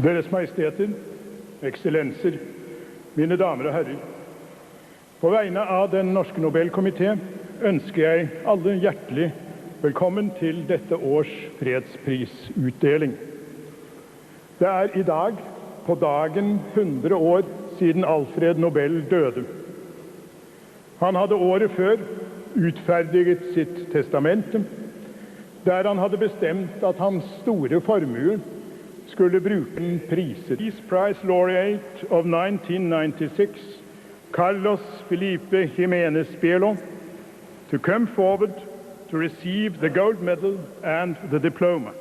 Deres Majesteter, Eksellenser, mine damer og herrer. På vegne av den norske Nobelkomité ønsker jeg alle hjertelig velkommen til dette års fredsprisutdeling. Det er i dag på dagen 100 år siden Alfred Nobel døde. Han hadde året før utferdiget sitt testamente, der han hadde bestemt at hans store formue skulle bruke priser. Peace Prize Laureate of 1996, Carlos Felipe Jiménez Bielo, to come forward to receive the gold medal and the diploma.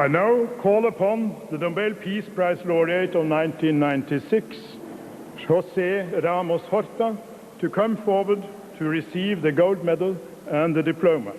I now call upon the Nobel Peace Prize Laureate of 1996, José Ramos Horta, to come forward to receive the gold medal and the diploma.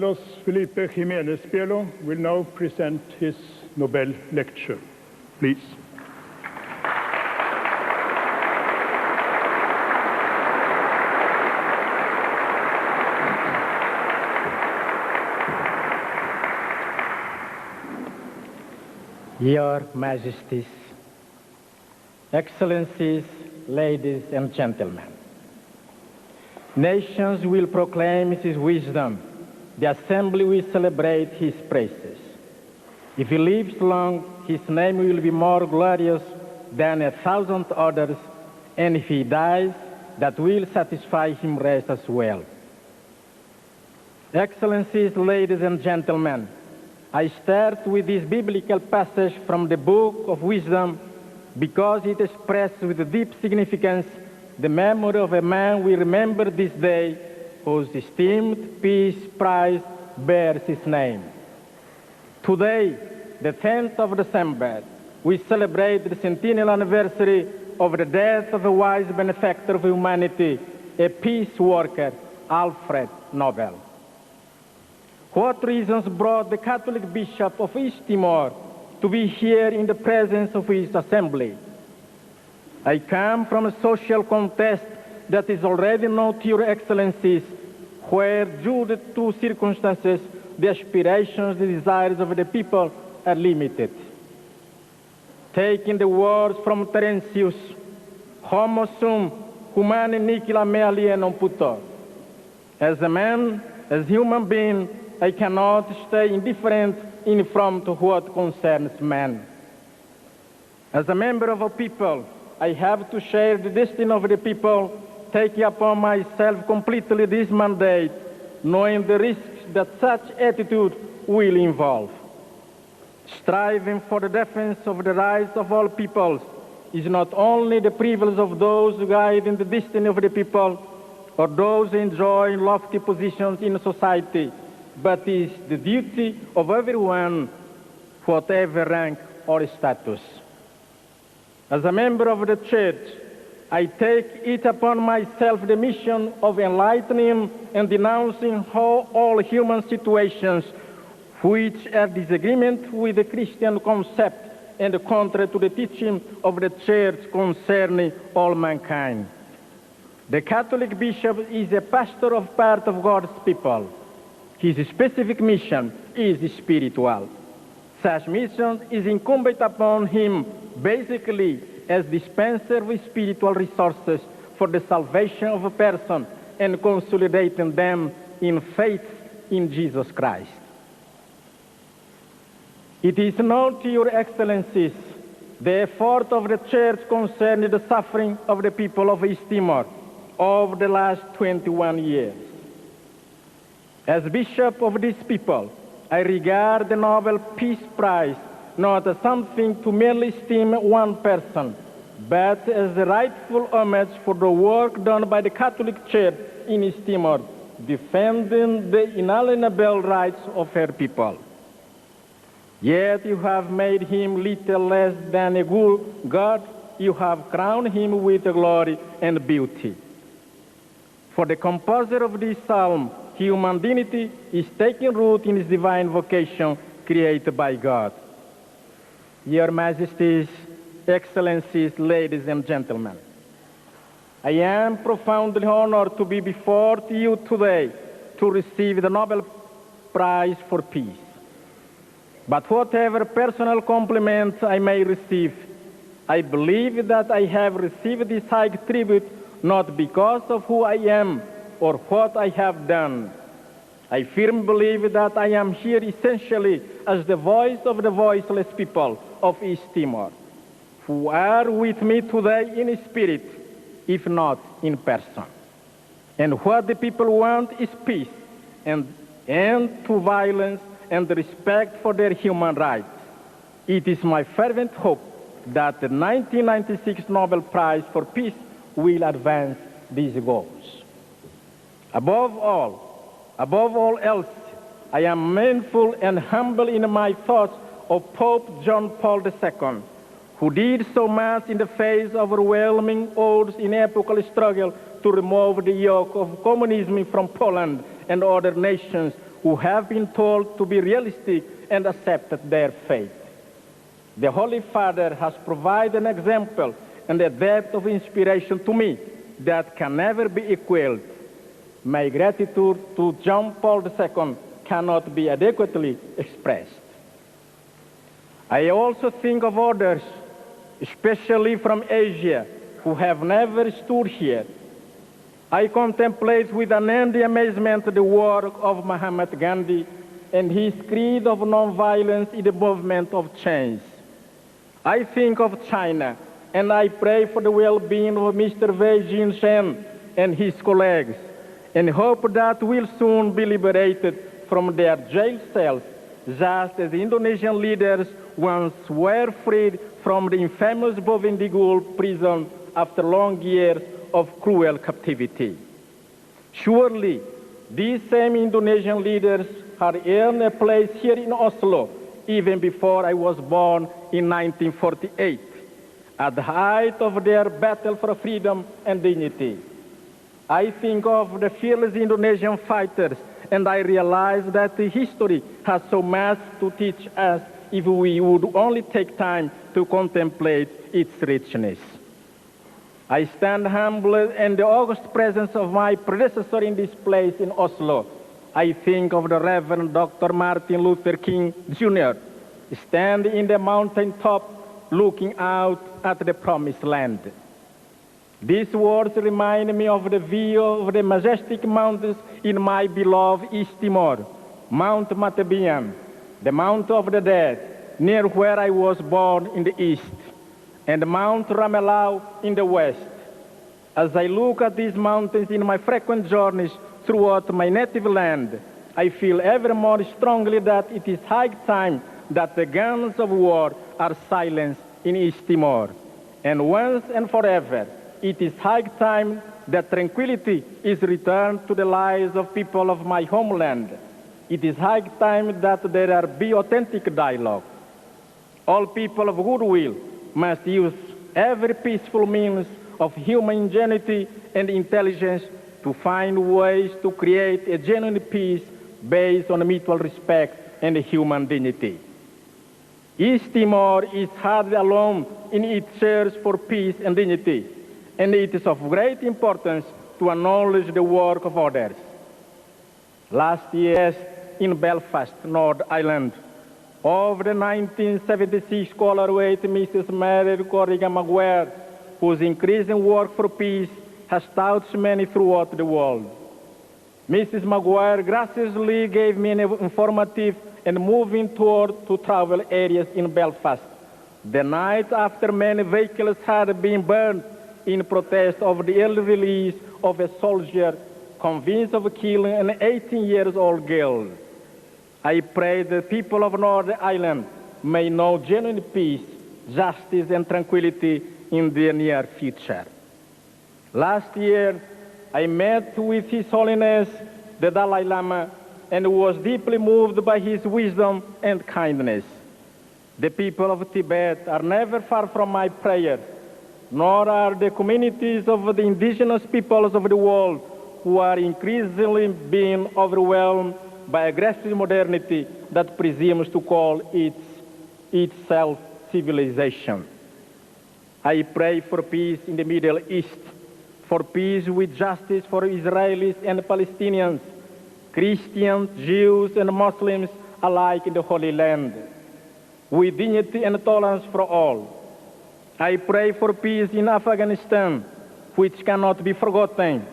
Carlos Felipe Jimenez Bielo will now present his Nobel lecture. Please. Your Majesties, Excellencies, ladies and gentlemen, nations will proclaim his wisdom, the assembly will celebrate his praises. If he lives long, his name will be more glorious than 1,000 others, and if he dies, that will satisfy him rest as well. Excellencies, ladies and gentlemen, I start with this biblical passage from the Book of Wisdom because it expresses with deep significance the memory of a man we remember this day whose esteemed Peace Prize bears his name. Today, the 10th of December, we celebrate the centennial anniversary of the death of a wise benefactor of humanity, a peace worker, Alfred Nobel. What reasons brought the Catholic Bishop of East Timor to be here in the presence of his assembly? I come from a social context that is already known to your excellencies, where due to circumstances, the aspirations, the desires of the people are limited. Taking the words from Terentius, homo sum humani nihil me alienum puto. As a man, as human being, I cannot stay indifferent in front of what concerns man. As a member of a people, I have to share the destiny of the people, taking upon myself completely this mandate, knowing the risks that such attitude will involve. Striving for the defense of the rights of all peoples is not only the privilege of those guiding the destiny of the people or those enjoying lofty positions in society, but is the duty of everyone, whatever rank or status. As a member of the Church, I take it upon myself the mission of enlightening and denouncing all human situations which are disagreement with the Christian concept and contrary to the teaching of the Church concerning all mankind. The Catholic Bishop is a pastor of part of God's people. His specific mission is spiritual. Such mission is incumbent upon him basically as dispenser of spiritual resources for the salvation of a person and consolidating them in faith in Jesus Christ. It is known to your excellencies the effort of the Church concerning the suffering of the people of East Timor over the last 21 years. As bishop of this people, I regard the Nobel Peace Prize not as something to merely esteem one person, but as a rightful homage for the work done by the Catholic Church in East Timor, defending the inalienable rights of her people. Yet you have made him little less than a good God. You have crowned him with glory and beauty. For the composer of this psalm, human dignity is taking root in his divine vocation created by God. Your Majesties, Excellencies, ladies and gentlemen, I am profoundly honored to be before you today to receive the Nobel Prize for Peace. But whatever personal compliments I may receive, I believe that I have received this high tribute not because of who I am or what I have done. I firmly believe that I am here essentially as the voice of the voiceless people of East Timor, who are with me today in spirit, if not in person. And what the people want is peace and end to violence and respect for their human rights. It is my fervent hope that the 1996 Nobel Prize for Peace will advance these goals. Above all else, I am mindful and humble in my thoughts of Pope John Paul II, who did so much in the face of overwhelming odds in epochal struggle to remove the yoke of communism from Poland and other nations who have been told to be realistic and accepted their fate. The Holy Father has provided an example and a depth of inspiration to me that can never be equaled. My gratitude to John Paul II cannot be adequately expressed. I also think of others, especially from Asia, who have never stood here. I contemplate with unending amazement the work of Mahatma Gandhi and his creed of nonviolence in the movement of change. I think of China, and I pray for the well-being of Mr. Wei Jinshen and his colleagues, and hope that will soon be liberated from their jail cells, just as the Indonesian leaders once were freed from the infamous Bovendigul prison after long years of cruel captivity. Surely, these same Indonesian leaders had earned a place here in Oslo even before I was born in 1948, at the height of their battle for freedom and dignity. I think of the fearless Indonesian fighters, and I realize that history has so much to teach us if we would only take time to contemplate its richness. I stand humbled in the august presence of my predecessor in this place in Oslo. I think of the Reverend Dr. Martin Luther King Jr., standing in the mountaintop looking out at the promised land. These words remind me of the view of the majestic mountains in my beloved East Timor, Mount Matabian, the Mount of the Dead, near where I was born in the east, and Mount Ramelau in the west. As I look at these mountains in my frequent journeys throughout my native land, I feel ever more strongly that it is high time that the guns of war are silenced in East Timor. And once and forever, it is high time that tranquility is returned to the lives of people of my homeland. It is high time that there be authentic dialogue. All people of goodwill must use every peaceful means of human ingenuity and intelligence to find ways to create a genuine peace based on mutual respect and human dignity. East Timor is hardly alone in its search for peace and dignity, and it is of great importance to acknowledge the work of others. Last year in Belfast, Northern Ireland, of the 1976 scholar with Mrs. Mary Corrigan Maguire, whose increasing work for peace has touched many throughout the world. Mrs. Maguire graciously gave me an informative and moving tour to travel areas in Belfast, the night after many vehicles had been burned in protest of the early release of a soldier convinced of killing an 18-year-old girl. I pray the people of Northern Ireland may know genuine peace, justice, and tranquility in the near future. Last year, I met with His Holiness the Dalai Lama and was deeply moved by his wisdom and kindness. The people of Tibet are never far from my prayers, nor are the communities of the indigenous peoples of the world who are increasingly being overwhelmed by aggressive modernity that presumes to call itself civilization. I pray for peace in the Middle East, for peace with justice for Israelis and Palestinians, Christians, Jews, and Muslims alike in the Holy Land, with dignity and tolerance for all. I pray for peace in Afghanistan, which cannot be forgotten,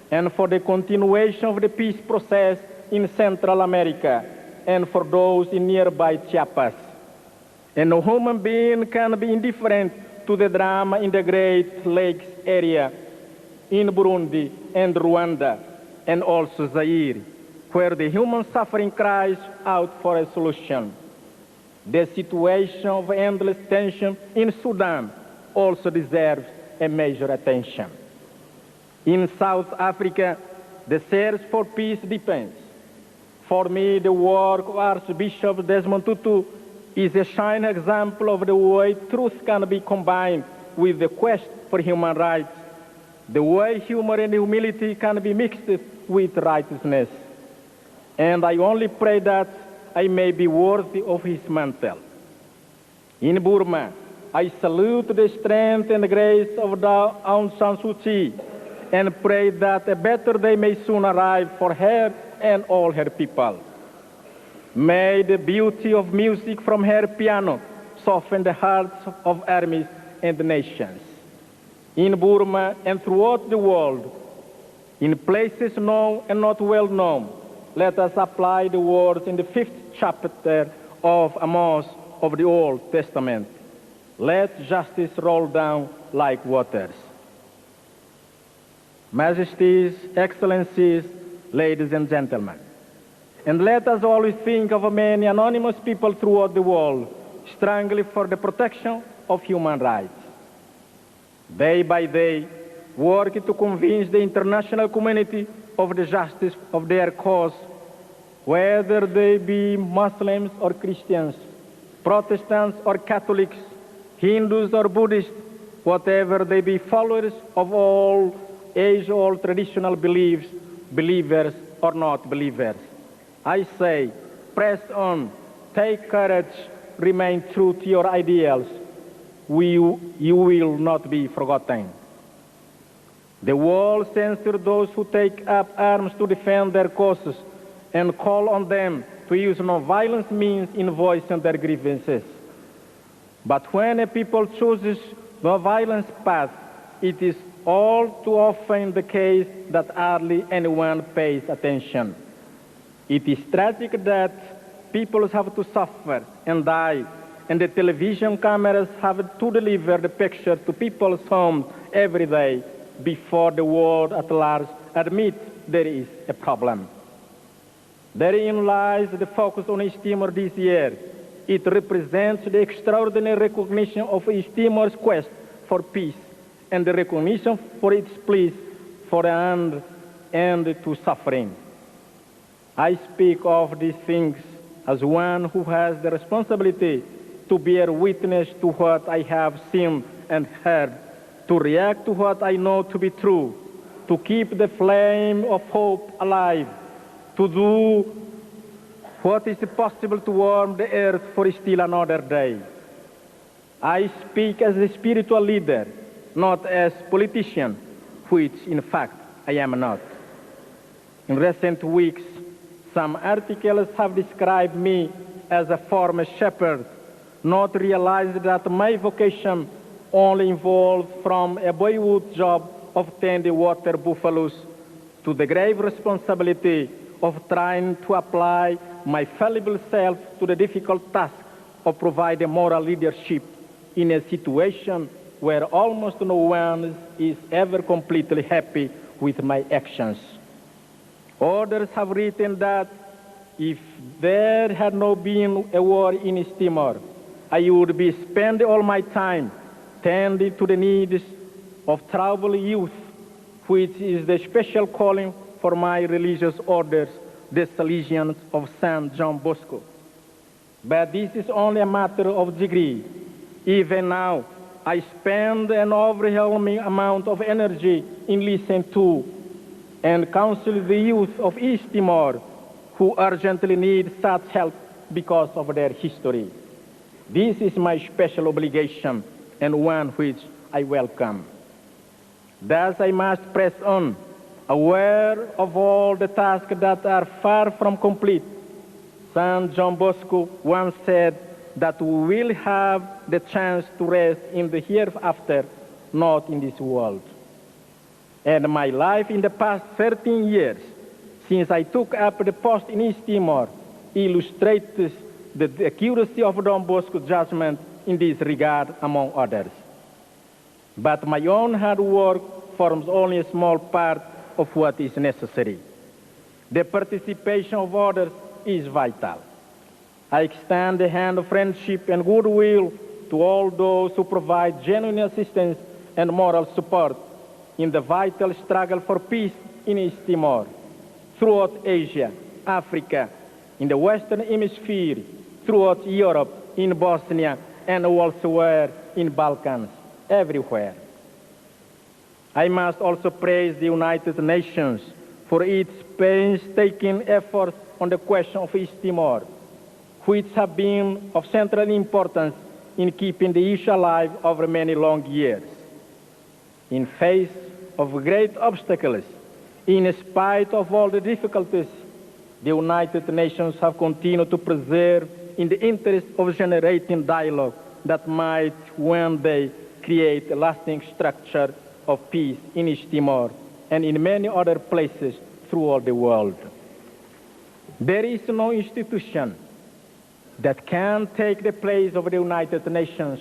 and for the continuation of the peace process in Central America, and for those in nearby Chiapas. And no human being can be indifferent to the drama in the Great Lakes area, in Burundi and Rwanda, and also Zaire, where the human suffering cries out for a solution. The situation of endless tension in Sudan also deserves a major attention. In South Africa, the search for peace deepens. For me, the work of Archbishop Desmond Tutu is a shining example of the way truth can be combined with the quest for human rights, the way humor and humility can be mixed with righteousness. and I only pray that I may be worthy of his mantle. In Burma, I salute the strength and grace of Aung San Suu Kyi and pray that a better day may soon arrive for her and all her people. May the beauty of music from her piano soften the hearts of armies and nations. In Burma and throughout the world, in places known and not well known, let us apply the words in the 5th chapter of Amos of the Old Testament. Let justice roll down like waters. Majesties, Excellencies, ladies and gentlemen, and let us always think of many anonymous people throughout the world struggling for the protection of human rights. Day by day, work to convince the international community of the justice of their cause, whether they be Muslims or Christians, Protestants or Catholics, Hindus or Buddhists, whatever they be, followers of all age-old traditional beliefs, believers or not believers. I say, press on, take courage, remain true to your ideals. You will not be forgotten. The world censors those who take up arms to defend their causes and call on them to use non-violence means in voicing their grievances. But when a people chooses the violence path, it is all too often the case that hardly anyone pays attention. It is tragic that people have to suffer and die, and the television cameras have to deliver the picture to people's homes every day before the world at large admits there is a problem. Therein lies the focus on East Timor this year. It represents the extraordinary recognition of East Timor's quest for peace and the recognition for its pleas for an end to suffering. I speak of these things as one who has the responsibility to bear witness to what I have seen and heard, to react to what I know to be true, to keep the flame of hope alive, to do what is possible to warm the earth for still another day. I speak as a spiritual leader, not as politician, which in fact I am not. In recent weeks, some articles have described me as a former shepherd, not realizing that my vocation only involved from a boyhood job of tending water buffaloes to the grave responsibility of trying to apply my fallible self to the difficult task of providing moral leadership in a situation where almost no one is ever completely happy with my actions. Others have written that if there had not been a war in East Timor, I would be spending all my time tending to the needs of troubled youth, which is the special calling for my religious orders, the Salesians of St. John Bosco. But this is only a matter of degree. Even now, I spend an overwhelming amount of energy in listening to and counsel the youth of East Timor who urgently need such help because of their history. This is my special obligation and one which I welcome. Thus I must press on, aware of all the tasks that are far from complete. St. John Bosco once said that we will have the chance to rest in the hereafter, not in this world. And my life in the past 13 years, since I took up the post in East Timor, illustrates the accuracy of Don Bosco's judgment in this regard, among others. But my own hard work forms only a small part of what is necessary. The participation of others is vital. I extend the hand of friendship and goodwill to all those who provide genuine assistance and moral support in the vital struggle for peace in East Timor, throughout Asia, Africa, in the Western Hemisphere, throughout Europe, in Bosnia, and elsewhere in Balkans, everywhere. I must also praise the United Nations for its painstaking efforts on the question of East Timor, which have been of central importance in keeping the issue alive over many long years. In face of great obstacles, in spite of all the difficulties, the United Nations have continued to preserve in the interest of generating dialogue that might one day create a lasting structure of peace in East Timor and in many other places throughout the world. There is no institution that can take the place of the United Nations,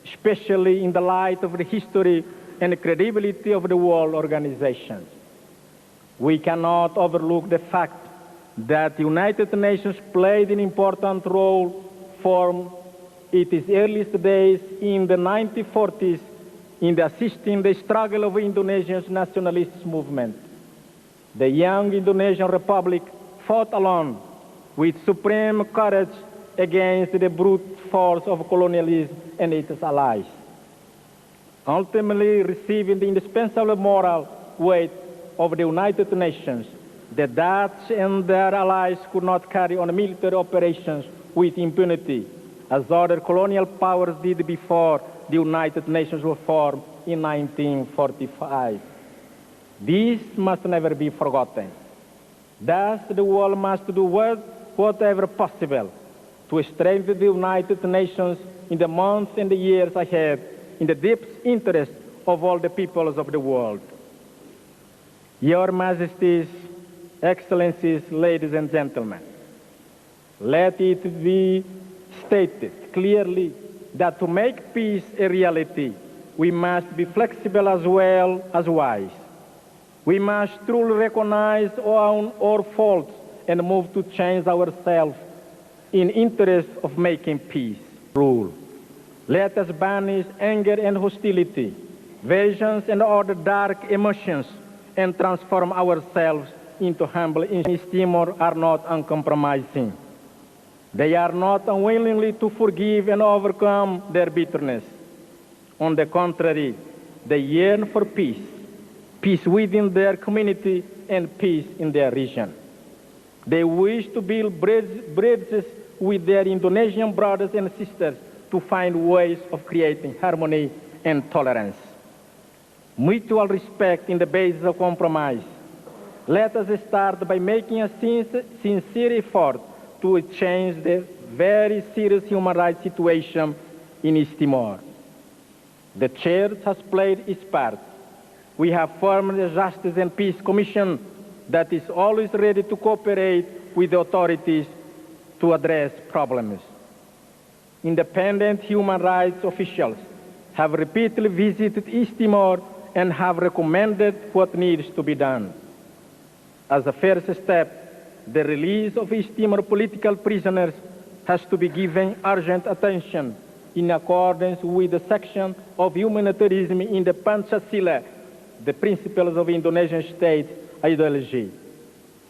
especially in the light of the history and credibility of the world organizations. We cannot overlook the fact that the United Nations played an important role from its earliest days in the 1940s in assisting the struggle of Indonesia's nationalist movement. The young Indonesian Republic fought alone with supreme courage against the brute force of colonialism and its allies, ultimately receiving the indispensable moral weight of the United Nations. The Dutch and their allies could not carry on military operations with impunity, as other colonial powers did before the United Nations was formed in 1945. This must never be forgotten. Thus, the world must do whatever possible to strengthen the United Nations in the months and the years ahead in the deep interest of all the peoples of the world. Your Majesties, Excellencies, ladies and gentlemen, let it be stated clearly that to make peace a reality, we must be flexible as well as wise. We must truly recognize our faults and move to change ourselves in interest of making peace rule. Let us banish anger and hostility, vengeance and other dark emotions, and transform ourselves into humble. East Timor are not uncompromising. They are not unwillingly to forgive and overcome their bitterness. On the contrary, they yearn for peace, peace within their community and peace in their region. They wish to build bridges with their Indonesian brothers and sisters to find ways of creating harmony and tolerance. Mutual respect in the basis of compromise. Let us start by making a sincere effort to change the very serious human rights situation in East Timor. The Church has played its part. We have formed a Justice and Peace Commission that is always ready to cooperate with the authorities to address problems. Independent human rights officials have repeatedly visited East Timor and have recommended what needs to be done. As a first step, the release of East Timor political prisoners has to be given urgent attention in accordance with the section of humanitarianism in the Pancasila, the principles of Indonesian state ideology.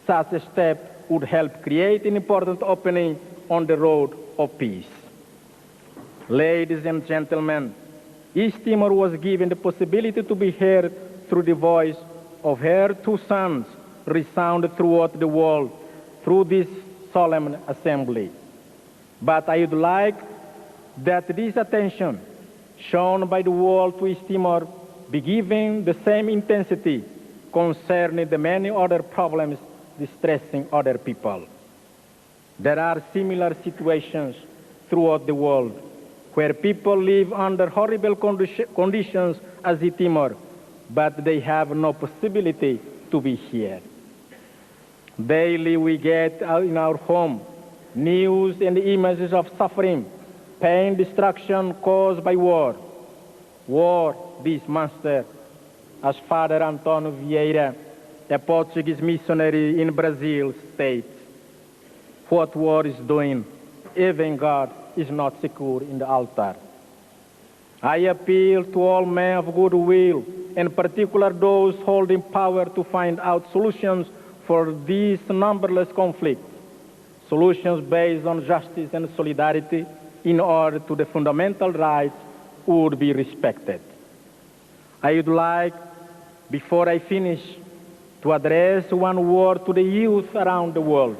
Such a step would help create an important opening on the road of peace. Ladies and gentlemen, East Timor was given the possibility to be heard through the voice of her two sons, resounded throughout the world through this solemn assembly. But I would like that this attention shown by the world to East Timor be given the same intensity concerning the many other problems distressing other people. There are similar situations throughout the world where people live under horrible conditions as in Timor, but they have no possibility to be here. Daily we get in our home news and images of suffering, pain, destruction caused by war. War, this monster, as Father Antonio Vieira, a Portuguese missionary in Brazil, states, what war is doing, even God is not secure in the altar. I appeal to all men of goodwill, in particular those holding power, to find out solutions for these numberless conflicts, solutions based on justice and solidarity in order to the fundamental rights would be respected. I would like, before I finish, to address one word to the youth around the world.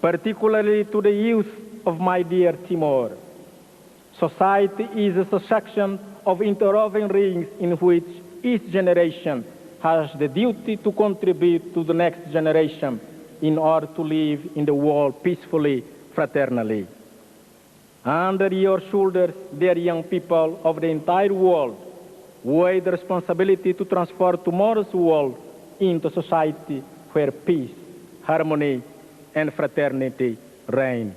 particularly to the youth of my dear Timor. Society is a succession of interwoven rings in which each generation has the duty to contribute to the next generation in order to live in the world peacefully, fraternally. Under your shoulders, dear young people of the entire world, weigh the responsibility to transform tomorrow's world into a society where peace, harmony, and fraternity reign.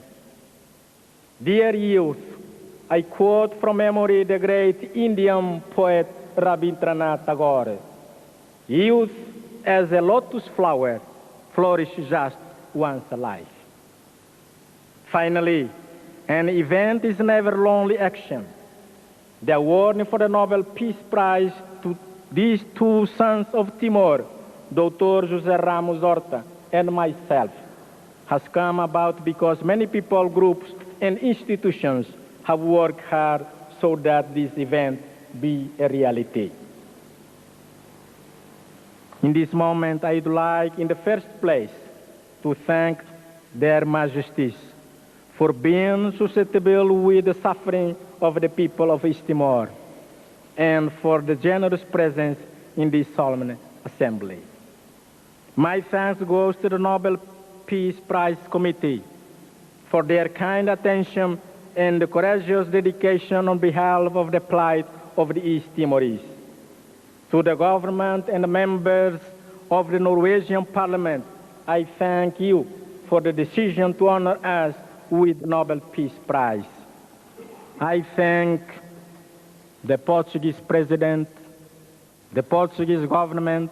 Dear youth, I quote from memory the great Indian poet Rabindranath Tagore, "Youth as a lotus flower flourishes just once alive." Finally, an event is never lonely action. The award for the Nobel Peace Prize to these two sons of Timor, Dr. José Ramos Horta and myself, has come about because many people, groups, and institutions have worked hard so that this event be a reality. In this moment, I'd like, in the first place, to thank their majesties for being susceptible with the suffering of the people of East Timor and for the generous presence in this solemn assembly. My thanks goes to the Nobel Peace Prize Committee for their kind attention and the courageous dedication on behalf of the plight of the East Timorese. To the government and the members of the Norwegian Parliament, I thank you for the decision to honor us with Nobel Peace Prize. I thank the Portuguese President, the Portuguese government,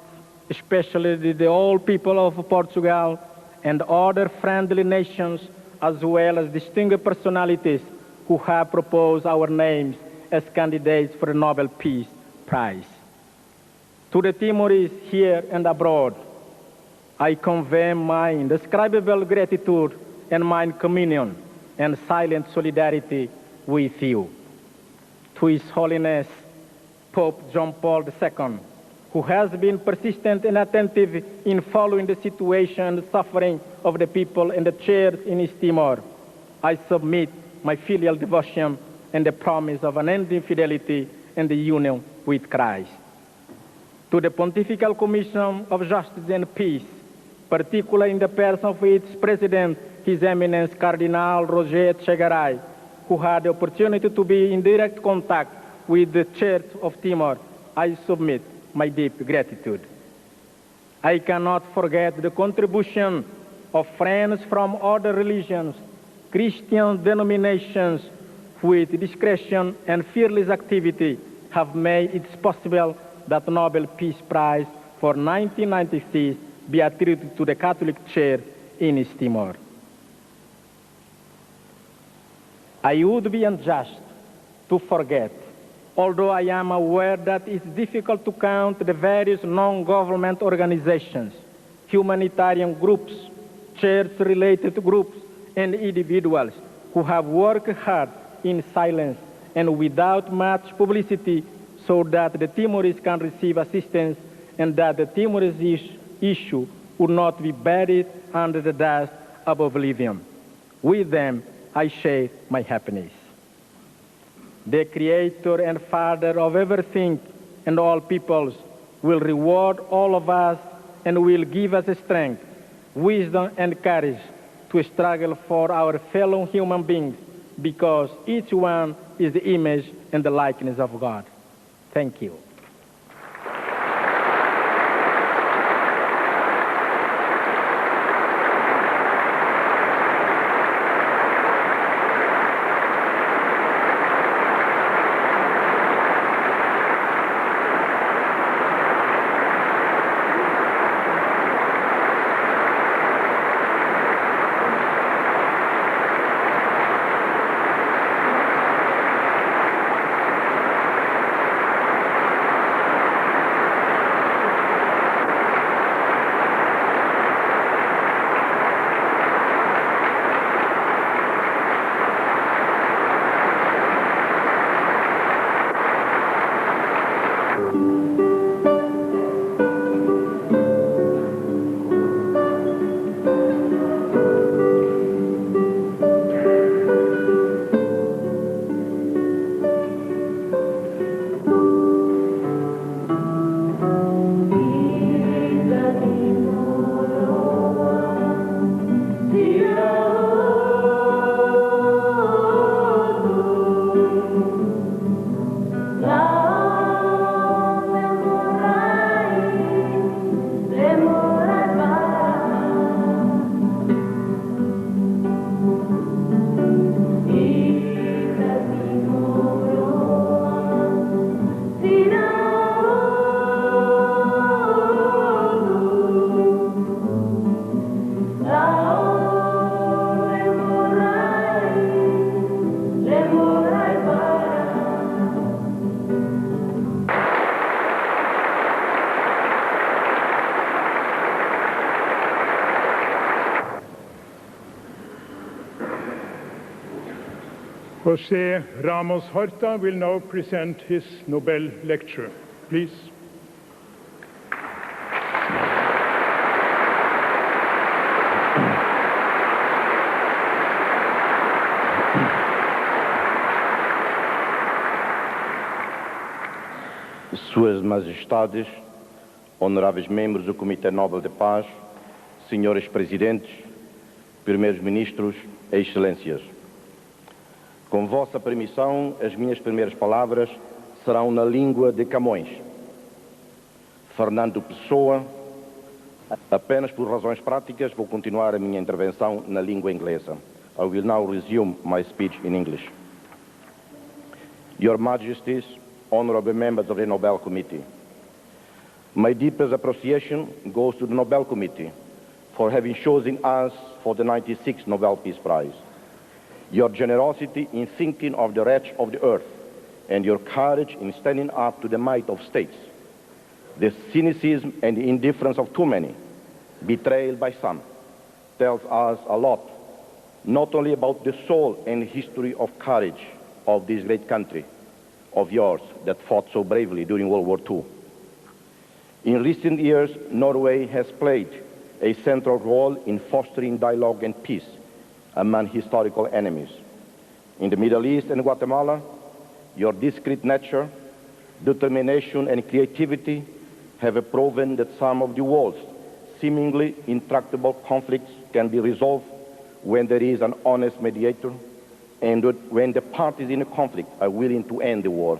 especially the old people of Portugal and other friendly nations, as well as distinguished personalities who have proposed our names as candidates for the Nobel Peace Prize. To the Timorese here and abroad, I convey my indescribable gratitude and my communion and silent solidarity with you. To His Holiness Pope John Paul II, who has been persistent and attentive in following the situation and the suffering of the people and the church in East Timor, I submit my filial devotion and the promise of unending fidelity and the union with Christ. To the Pontifical Commission of Justice and Peace, particularly in the person of its President, His Eminence Cardinal Roger Echegaray, who had the opportunity to be in direct contact with the Church of Timor, I submit my deep gratitude. I cannot forget the contribution of friends from other religions, Christian denominations, with discretion and fearless activity have made it possible that the Nobel Peace Prize for 1996 be attributed to the Catholic Church in East Timor. I would be unjust to forget, although I am aware that it's difficult to count the various non-government organizations, humanitarian groups, church-related groups, and individuals who have worked hard in silence and without much publicity so that the Timorese can receive assistance and that the Timorese issue would not be buried under the dust of oblivion. With them, I share my happiness. The Creator and Father of everything and all peoples will reward all of us and will give us strength, wisdom, and courage to struggle for our fellow human beings because each one is the image and the likeness of God. Thank you. José Ramos Horta will now present his Nobel lecture. Please. Suas Majestades, honoráveis membros do Comitê Nobel de Paz, senhores presidentes, primeiros ministros, excelências. Com vossa permissão, as minhas primeiras palavras serão na língua de Camões. Fernando Pessoa, apenas por razões práticas, vou continuar a minha intervenção na língua inglesa. I will now resume my speech in English. Your Majesties, honorable members of the Nobel Committee, my deepest appreciation goes to the Nobel Committee for having chosen us for the 96th Nobel Peace Prize. Your generosity in thinking of the wretch of the earth and your courage in standing up to the might of states, the cynicism and the indifference of too many, betrayal by some, tells us a lot, not only about the soul and history of courage of this great country of yours that fought so bravely during World War II. In recent years, Norway has played a central role in fostering dialogue and peace among historical enemies. In the Middle East and Guatemala, your discreet nature, determination and creativity have proven that some of the world's seemingly intractable conflicts can be resolved when there is an honest mediator and when the parties in a conflict are willing to end the war.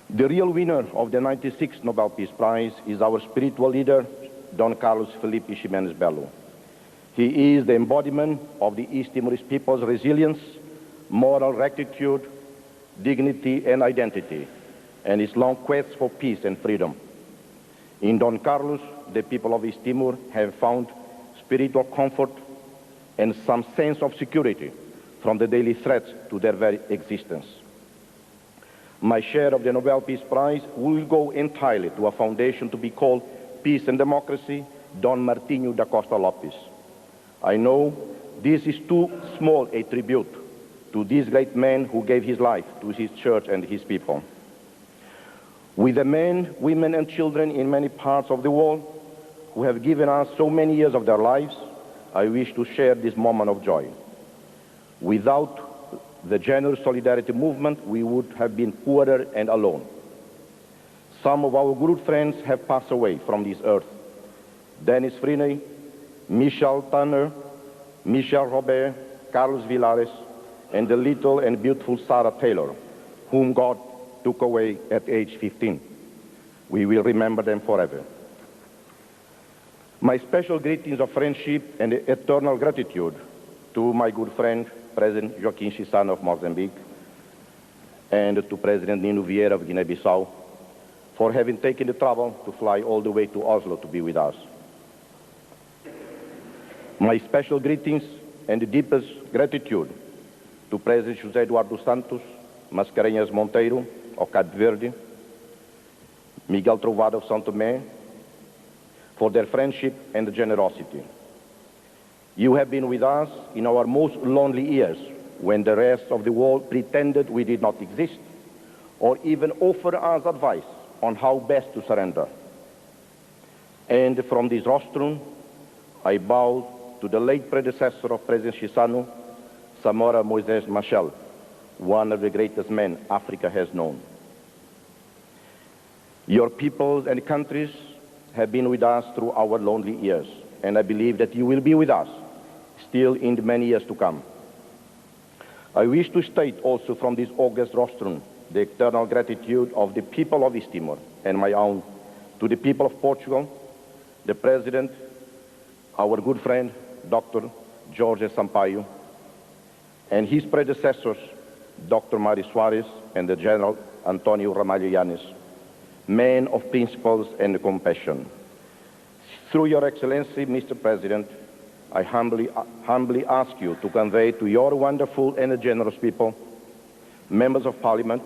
The real winner of the 96th Nobel Peace Prize is our spiritual leader, Don Carlos Felipe Ximénez Belo. He is the embodiment of the East Timorese people's resilience, moral rectitude, dignity and identity, and his long quest for peace and freedom. In Don Carlos, the people of East Timor have found spiritual comfort and some sense of security from the daily threats to their very existence. My share of the Nobel Peace Prize will go entirely to a foundation to be called Peace and Democracy, Don Martinho da Costa Lopes. I know this is too small a tribute to this great man who gave his life to his church and his people. With the men, women and children in many parts of the world who have given us so many years of their lives, I wish to share this moment of joy. Without the generous solidarity movement, we would have been poorer and alone. Some of our good friends have passed away from this earth. Dennis Freeney, Michel Tanner, Michel Robert, Carlos Villares, and the little and beautiful Sarah Taylor, whom God took away at age 15. We will remember them forever. My special greetings of friendship and eternal gratitude to my good friend, President Joaquim Chissano of Mozambique, and to President Nino Vieira of Guinea-Bissau, for having taken the trouble to fly all the way to Oslo to be with us. My special greetings and the deepest gratitude to President José Eduardo Santos, Mascarenhas Monteiro of Cape Verde, Miguel Trovoada of São Tomé, for their friendship and generosity. You have been with us in our most lonely years, when the rest of the world pretended we did not exist, or even offered us advice on how best to surrender. And from this rostrum, I bow to the late predecessor of President Chissano, Samora Moisés Machel, one of the greatest men Africa has known. Your peoples and countries have been with us through our lonely years, and I believe that you will be with us still in the many years to come. I wish to state also from this august rostrum the eternal gratitude of the people of East Timor and my own to the people of Portugal, the President, our good friend, Dr. Jorge Sampaio, and his predecessors, Dr. Mário Soares and the General Antonio Ramalho Yanes, men of principles and compassion. Through your Excellency, Mr. President, I humbly ask you to convey to your wonderful and generous people, members of Parliament,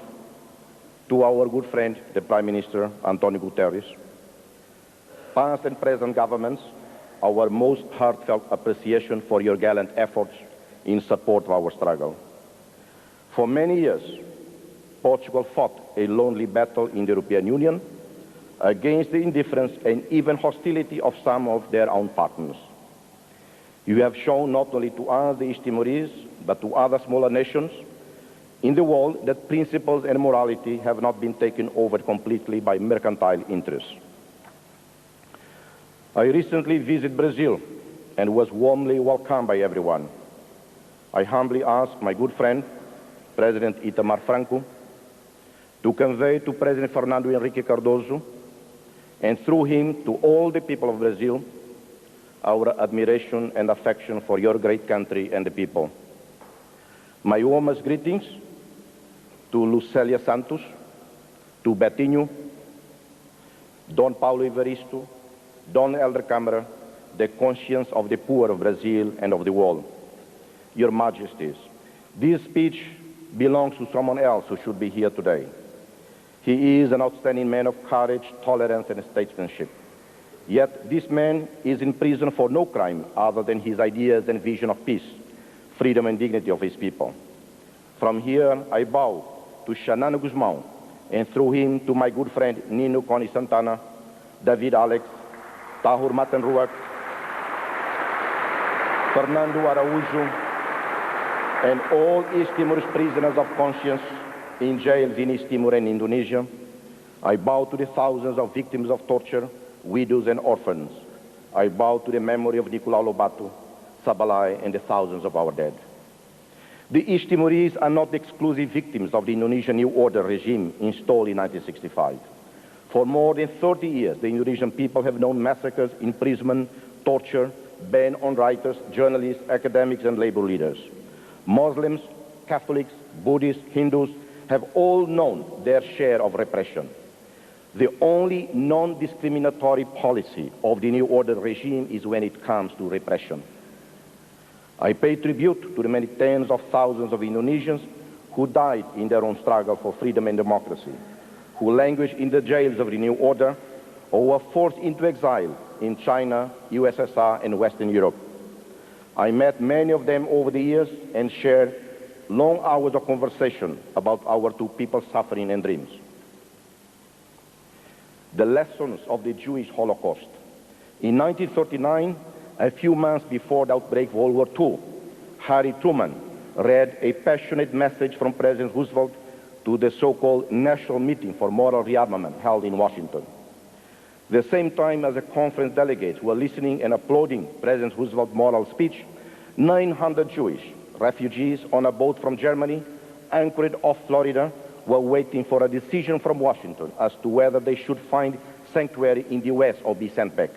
to our good friend, the Prime Minister, Antonio Guterres, past and present governments, our most heartfelt appreciation for your gallant efforts in support of our struggle. For many years, Portugal fought a lonely battle in the European Union against the indifference and even hostility of some of their own partners. You have shown not only to us, the East Timorese, but to other smaller nations in the world that principles and morality have not been taken over completely by mercantile interests. I recently visited Brazil and was warmly welcomed by everyone. I humbly asked my good friend, President Itamar Franco, to convey to President Fernando Henrique Cardoso, and through him to all the people of Brazil, our admiration and affection for your great country and the people. My warmest greetings to Lucélia Santos, to Betinho, Don Paulo Evaristo, Don Elder Câmara, the conscience of the poor of Brazil and of the world. Your Majesties, this speech belongs to someone else who should be here today. He is an outstanding man of courage, tolerance, and statesmanship. Yet this man is in prison for no crime other than his ideas and vision of peace, freedom, and dignity of his people. From here, I bow to Xanano Guzmão, and through him to my good friend Nino Coni Santana, David Alex, Tahur Matanruak, Fernando Araújo, and all East Timor's prisoners of conscience in jails in East Timor and Indonesia. I bow to the thousands of victims of torture, widows and orphans. I bow to the memory of Nicolau Lobato, Sabalai, and the thousands of our dead. The East Timorese are not the exclusive victims of the Indonesian New Order regime installed in 1965. For more than 30 years, the Indonesian people have known massacres, imprisonment, torture, ban on writers, journalists, academics, and labor leaders. Muslims, Catholics, Buddhists, Hindus have all known their share of repression. The only non-discriminatory policy of the New Order regime is when it comes to repression. I pay tribute to the many tens of thousands of Indonesians who died in their own struggle for freedom and democracy, who languished in the jails of the New Order, or were forced into exile in China, USSR, and Western Europe. I met many of them over the years and shared long hours of conversation about our two people's suffering and dreams. The lessons of the Jewish Holocaust. In 1939, a few months before the outbreak of World War II, Harry Truman read a passionate message from President Roosevelt to the so-called National Meeting for Moral Rearmament held in Washington. The same time as the conference delegates were listening and applauding President Roosevelt's moral speech, 900 Jewish refugees on a boat from Germany, anchored off Florida, were waiting for a decision from Washington as to whether they should find sanctuary in the U.S. or be sent back.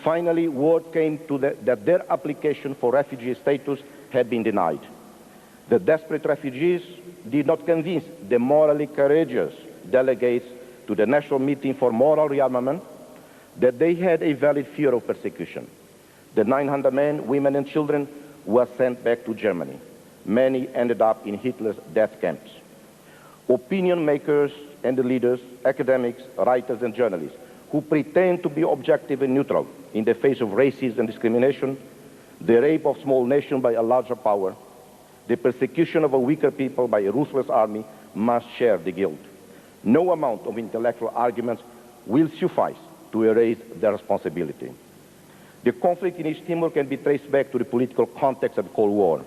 Finally, word came that their application for refugee status had been denied. The desperate refugees did not convince the morally courageous delegates to the National Meeting for Moral Rearmament that they had a valid fear of persecution. The 900 men, women, and children were sent back to Germany. Many ended up in Hitler's death camps. Opinion makers and the leaders, academics, writers, and journalists who pretend to be objective and neutral in the face of racism and discrimination, the rape of small nations by a larger power, the persecution of a weaker people by a ruthless army, must share the guilt. No amount of intellectual arguments will suffice to erase their responsibility. The conflict in East Timor can be traced back to the political context of the Cold War.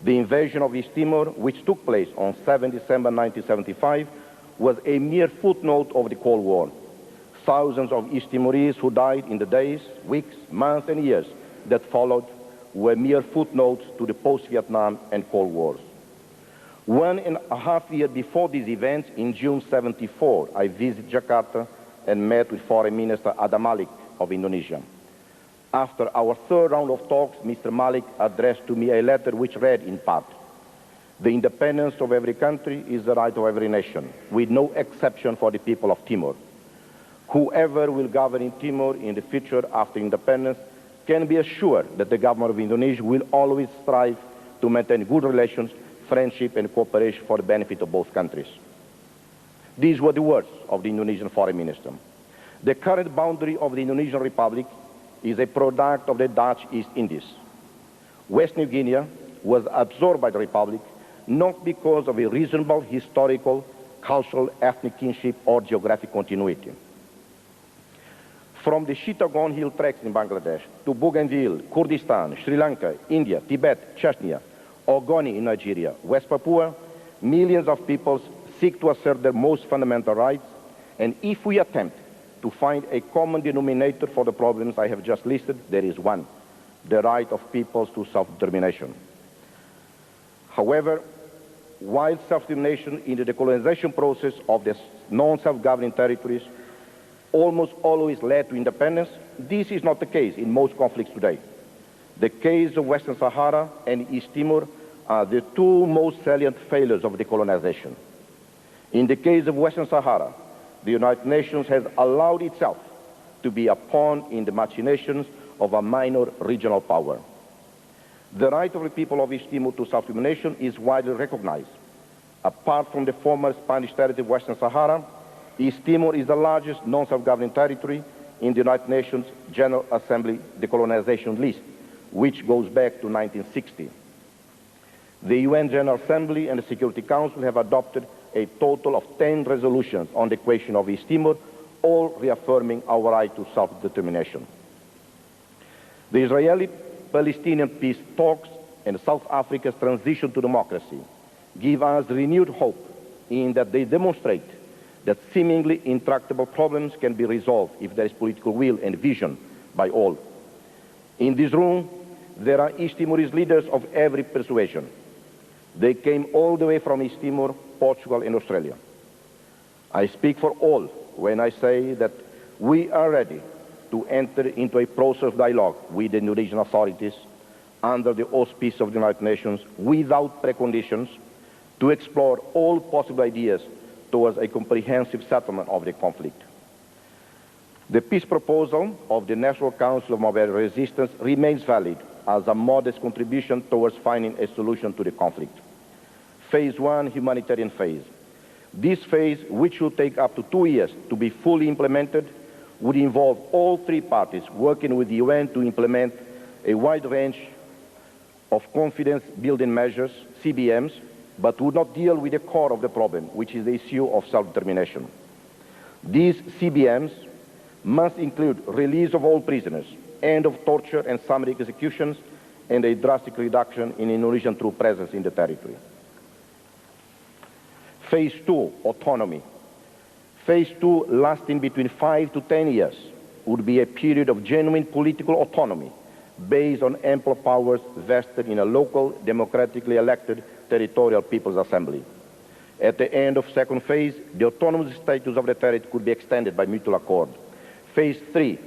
The invasion of East Timor, which took place on 7 December 1975, was a mere footnote of the Cold War. Thousands of East Timorese who died in the days, weeks, months, and years that followed were mere footnotes to the post-Vietnam and Cold Wars. 1.5 years before these events, in June 1974, I visited Jakarta and met with Foreign Minister Adam Malik of Indonesia. After our third round of talks, Mr. Malik addressed to me a letter which read in part, "The independence of every country is the right of every nation, with no exception for the people of Timor. Whoever will govern in Timor in the future after independence can be assured that the government of Indonesia will always strive to maintain good relations, friendship, and cooperation for the benefit of both countries." These were the words of the Indonesian Foreign Minister. The current boundary of the Indonesian Republic is a product of the Dutch East Indies. West New Guinea was absorbed by the Republic not because of a reasonable historical, cultural, ethnic kinship or geographic continuity. From the Chittagong Hill tracts in Bangladesh to Bougainville, Kurdistan, Sri Lanka, India, Tibet, Chechnya, Ogoni in Nigeria, West Papua, millions of peoples seek to assert their most fundamental rights, and if we attempt to find a common denominator for the problems I have just listed, there is one: the right of peoples to self-determination. However, while self-determination in the decolonization process of the non-self-governing territories almost always led to independence, this is not the case in most conflicts today. The case of Western Sahara and East Timor are the two most salient failures of decolonization. In the case of Western Sahara, the United Nations has allowed itself to be a pawn in the machinations of a minor regional power. The right of the people of East Timor to self-determination is widely recognized. Apart from the former Spanish territory of Western Sahara, East Timor is the largest non-self-governing territory in the United Nations General Assembly decolonization list, which goes back to 1960. The UN General Assembly and the Security Council have adopted a total of 10 resolutions on the question of East Timor, all reaffirming our right to self-determination. The Israeli-Palestinian peace talks and South Africa's transition to democracy give us renewed hope in that they demonstrate that seemingly intractable problems can be resolved if there is political will and vision by all. In this room, there are East Timorese leaders of every persuasion. They came all the way from East Timor, Portugal, and Australia. I speak for all when I say that we are ready to enter into a process of dialogue with the Indonesian authorities under the auspices of the United Nations without preconditions to explore all possible ideas towards a comprehensive settlement of the conflict. The peace proposal of the National Council of Mobile Resistance remains valid as a modest contribution towards finding a solution to the conflict. Phase 1, humanitarian phase. This phase, which will take up to 2 years to be fully implemented, would involve all three parties working with the UN to implement a wide range of confidence-building measures, CBMs, but would not deal with the core of the problem, which is the issue of self-determination. These CBMs must include release of all prisoners, end of torture and summary executions, and a drastic reduction in Indonesian troop presence in the territory. Phase 2, autonomy. Phase 2, lasting between 5 to 10 years, would be a period of genuine political autonomy based on ample powers vested in a local, democratically elected territorial people's assembly. At the end of second phase, the autonomous status of the territory could be extended by mutual accord. Phase 3,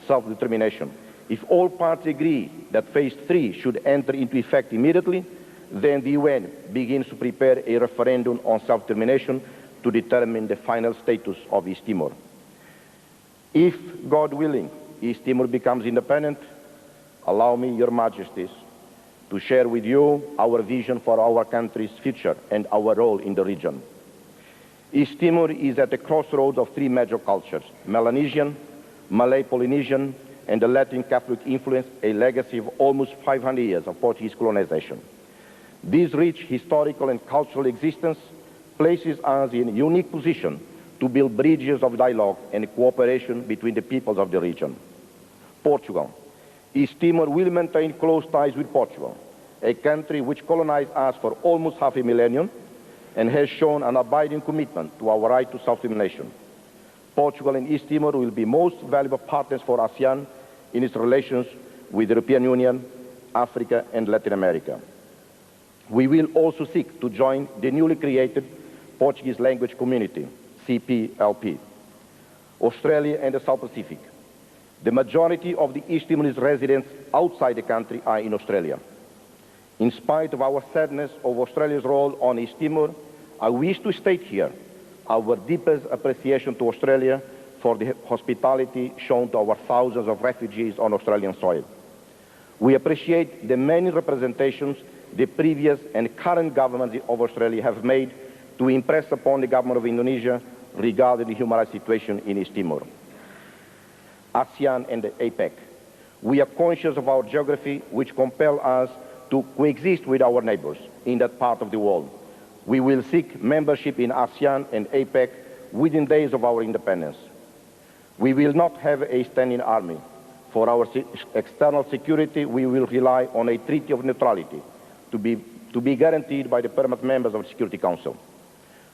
self-determination. If all parties agree that phase 3 should enter into effect immediately, then the UN begins to prepare a referendum on self-determination to determine the final status of East Timor. If, God willing, East Timor becomes independent, allow me, Your Majesties, to share with you our vision for our country's future and our role in the region. East Timor is at the crossroads of three major cultures: Melanesian, Malay-Polynesian, and the Latin Catholic influence, a legacy of almost 500 years of Portuguese colonization. This rich historical and cultural existence places us in a unique position to build bridges of dialogue and cooperation between the peoples of the region. Portugal. East Timor will maintain close ties with Portugal, a country which colonized us for almost half a millennium and has shown an abiding commitment to our right to self-determination. Portugal and East Timor will be most valuable partners for ASEAN in its relations with the European Union, Africa, and Latin America. We will also seek to join the newly created Portuguese language community, CPLP. Australia and the South Pacific. The majority of the East Timorese residents outside the country are in Australia. In spite of our sadness of Australia's role on East Timor, I wish to state here our deepest appreciation to Australia for the hospitality shown to our thousands of refugees on Australian soil. We appreciate the many representations the previous and current governments of Australia have made to impress upon the government of Indonesia regarding the human rights situation in East Timor. ASEAN and the APEC. We are conscious of our geography, which compel us to to coexist with our neighbors in that part of the world. We will seek membership in ASEAN and APEC within days of our independence. We will not have a standing army. For our external security, we will rely on a treaty of neutrality to be guaranteed by the permanent members of the Security Council.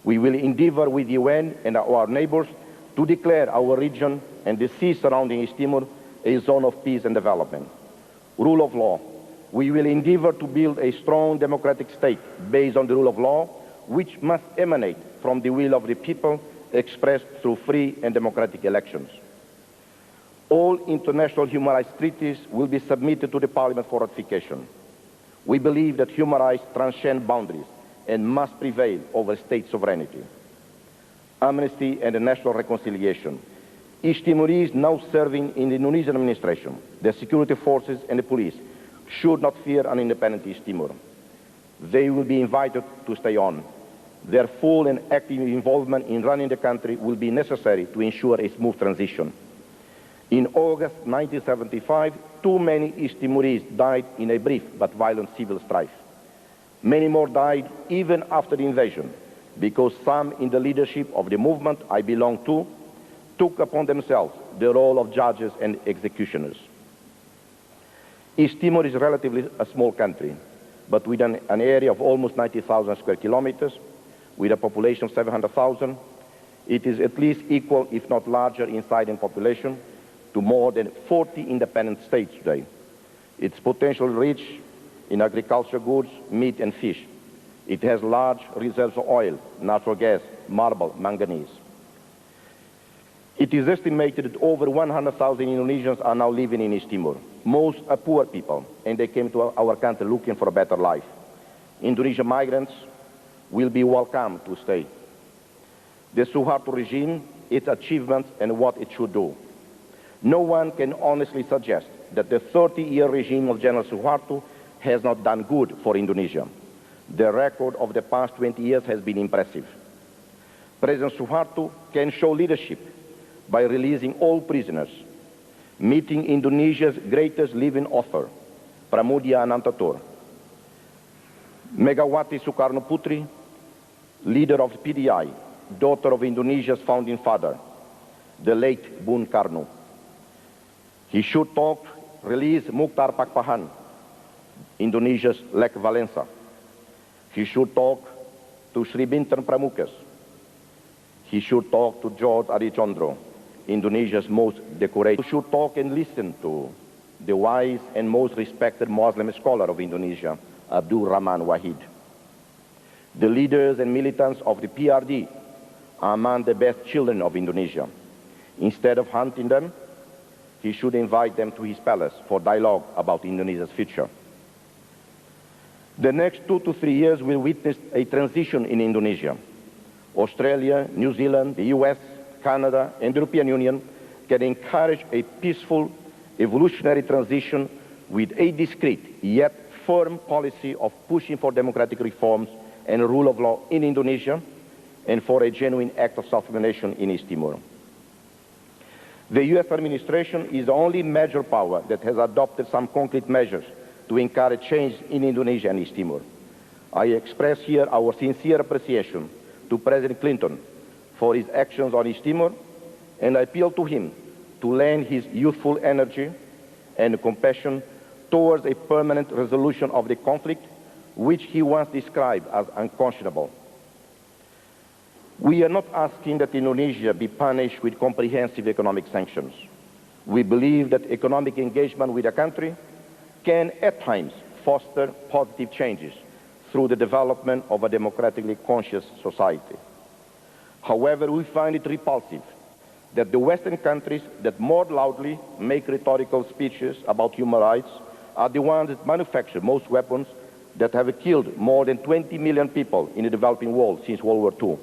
We will endeavor with the UN and our neighbors to declare our region and the sea surrounding East Timor a zone of peace and development. Rule of law. We will endeavor to build a strong democratic state based on the rule of law, which must emanate from the will of the people expressed through free and democratic elections. All international human rights treaties will be submitted to the Parliament for ratification. We believe that human rights transcend boundaries and must prevail over state sovereignty. Amnesty and national reconciliation. East Timorese now serving in the Indonesian administration, the security forces and the police should not fear an independent East Timor. They will be invited to stay on. Their full and active involvement in running the country will be necessary to ensure a smooth transition. In August 1975, too many East Timorese died in a brief but violent civil strife. Many more died even after the invasion, because some in the leadership of the movement I belong to took upon themselves the role of judges and executioners. East Timor is relatively a small country, but with an area of almost 90,000 square kilometers, with a population of 700,000, it is at least equal, if not larger in size and population, to more than 40 independent states today. Its potential rich in agricultural goods, meat and fish. It has large reserves of oil, natural gas, marble, manganese. It is estimated that over 100,000 Indonesians are now living in East Timor. Most are poor people, and they came to our country looking for a better life. Indonesian migrants will be welcome to stay. The Suharto regime, its achievements, and what it should do. No one can honestly suggest that the 30-year regime of General Suharto has not done good for Indonesia. The record of the past 20 years has been impressive. President Suharto can show leadership by releasing all prisoners, meeting Indonesia's greatest living author, Pramudia Anantatur, Megawati Soekarno Putri, leader of PDI, daughter of Indonesia's founding father, the late Bung Karno. He should release Mukhtar Pakpahan, Indonesia's Lech Walesa. He should talk to Sri Bintang Pramukas. He should talk to George Adichandra, Indonesia's most decorated. He should talk and listen to the wise and most respected Muslim scholar of Indonesia, Abdul Rahman Wahid. The leaders and militants of the PRD are among the best children of Indonesia. Instead of hunting them, he should invite them to his palace for dialogue about Indonesia's future. The next 2 to 3 years will witness a transition in Indonesia. Australia, New Zealand, the US, Canada, and the European Union can encourage a peaceful, evolutionary transition with a discreet yet firm policy of pushing for democratic reforms and rule of law in Indonesia, and for a genuine act of self-determination in East Timor. The US administration is the only major power that has adopted some concrete measures to encourage change in Indonesia and East Timor. I express here our sincere appreciation to President Clinton for his actions on East Timor, and I appeal to him to lend his youthful energy and compassion towards a permanent resolution of the conflict, which he once described as unconscionable. We are not asking that Indonesia be punished with comprehensive economic sanctions. We believe that economic engagement with a country can at times foster positive changes through the development of a democratically conscious society. However, we find it repulsive that the Western countries that more loudly make rhetorical speeches about human rights are the ones that manufacture most weapons that have killed more than 20 million people in the developing world since World War II.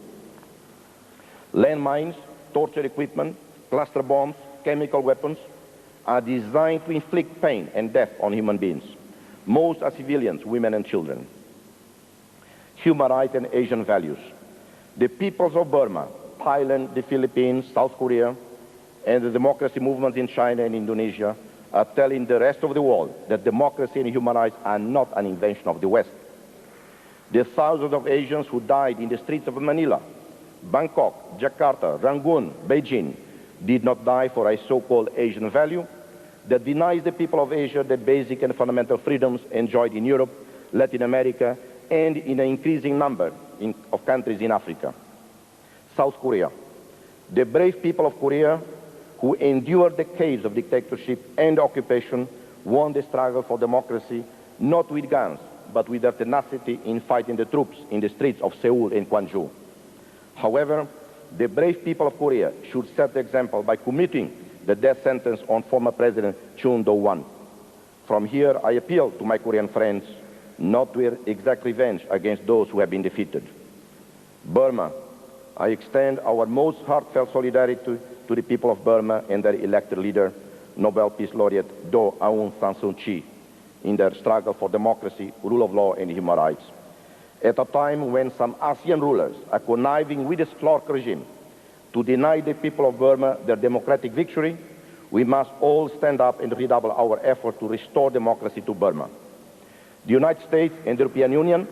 Landmines, torture equipment, cluster bombs, chemical weapons are designed to inflict pain and death on human beings. Most are civilians, women and children. Human rights and Asian values. The peoples of Burma, Thailand, the Philippines, South Korea, and the democracy movements in China and Indonesia are telling the rest of the world that democracy and human rights are not an invention of the West. The thousands of Asians who died in the streets of Manila, Bangkok, Jakarta, Rangoon, Beijing did not die for a so-called Asian value that denies the people of Asia the basic and fundamental freedoms enjoyed in Europe, Latin America, and in an increasing number of countries in Africa. South Korea. The brave people of Korea who endured decades of dictatorship and occupation won the struggle for democracy not with guns, but with their tenacity in fighting the troops in the streets of Seoul and Gwangju. However, the brave people of Korea should set the example by commuting the death sentence on former President Chun Do-hwan. From here, I appeal to my Korean friends not to exact revenge against those who have been defeated. Burma, I extend our most heartfelt solidarity to the people of Burma and their elected leader, Nobel Peace Laureate Do Aung San Suu Kyi, in their struggle for democracy, rule of law, and human rights. At a time when some ASEAN rulers are conniving with the Clark regime to deny the people of Burma their democratic victory, we must all stand up and redouble our effort to restore democracy to Burma. The United States and the European Union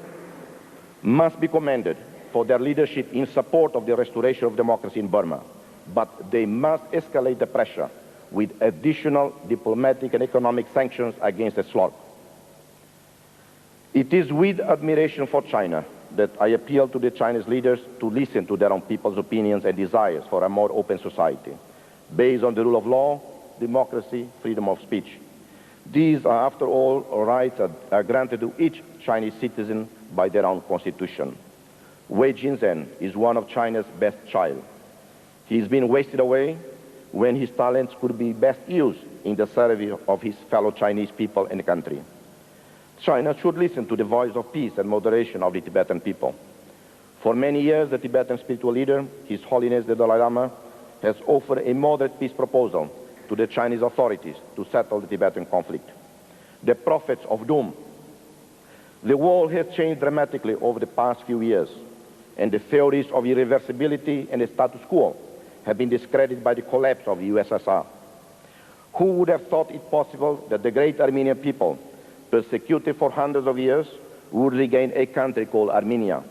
must be commended for their leadership in support of the restoration of democracy in Burma, but they must escalate the pressure with additional diplomatic and economic sanctions against the SLORC. It is with admiration for China that I appeal to the Chinese leaders to listen to their own people's opinions and desires for a more open society, based on the rule of law, democracy, freedom of speech. These are, after all, rights that are granted to each Chinese citizen by their own constitution. Wei Jinzhen is one of China's best child. He's been wasted away when his talents could be best used in the service of his fellow Chinese people and country. China should listen to the voice of peace and moderation of the Tibetan people. For many years, the Tibetan spiritual leader, His Holiness the Dalai Lama, has offered a moderate peace proposal to the Chinese authorities to settle the Tibetan conflict. The prophets of doom. The world has changed dramatically over the past few years, and the theories of irreversibility and the status quo have been discredited by the collapse of the USSR. Who would have thought it possible that the great Armenian people, persecuted for hundreds of years, would regain a country called Armenia?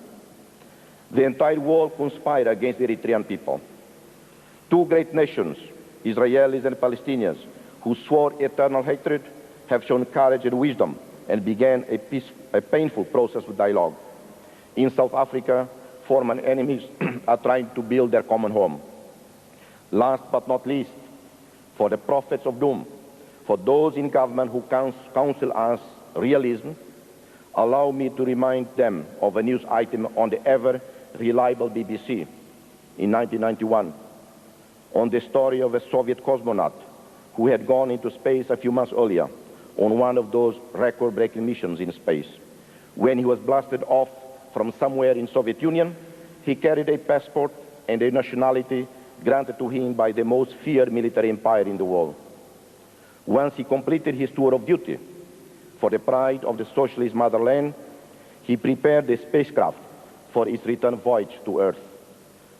The entire world conspired against the Eritrean people. Two great nations, Israelis and Palestinians, who swore eternal hatred, have shown courage and wisdom and began a painful process of dialogue. In South Africa, former enemies are trying to build their common home. Last but not least, for the prophets of doom, for those in government who counsel us realism, allow me to remind them of a news item on the ever-reliable BBC in 1991 on the story of a Soviet cosmonaut who had gone into space a few months earlier on one of those record-breaking missions in space. When he was blasted off from somewhere in Soviet Union, he carried a passport and a nationality granted to him by the most feared military empire in the world. Once he completed his tour of duty for the pride of the socialist motherland, he prepared the spacecraft for its return voyage to Earth.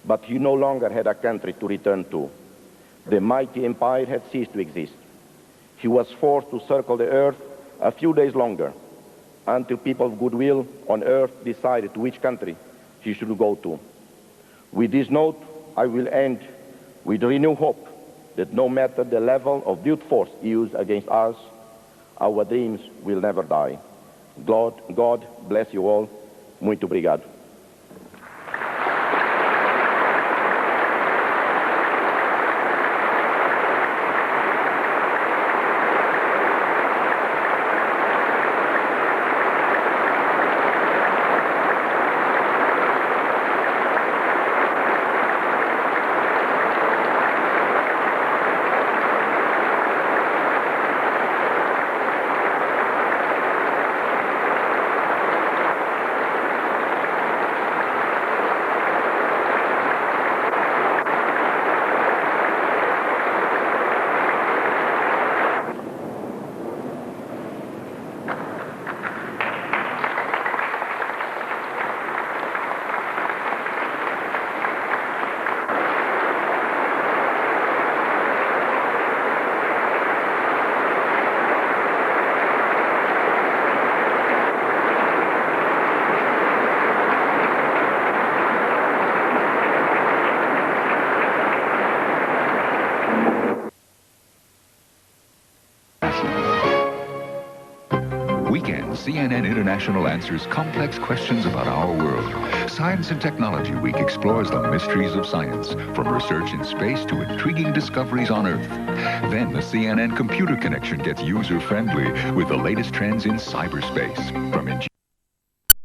But he no longer had a country to return to. The mighty empire had ceased to exist. He was forced to circle the Earth a few days longer until people of goodwill on Earth decided to which country he should go to. With this note, I will end with renewed hope that no matter the level of brute force used against us, our dreams will never die. God bless you all. Muito obrigado. Weekend, CNN International answers complex questions about our world. Science and Technology Week explores the mysteries of science, from research in space to intriguing discoveries on Earth. Then the CNN Computer Connection gets user-friendly with the latest trends in cyberspace. From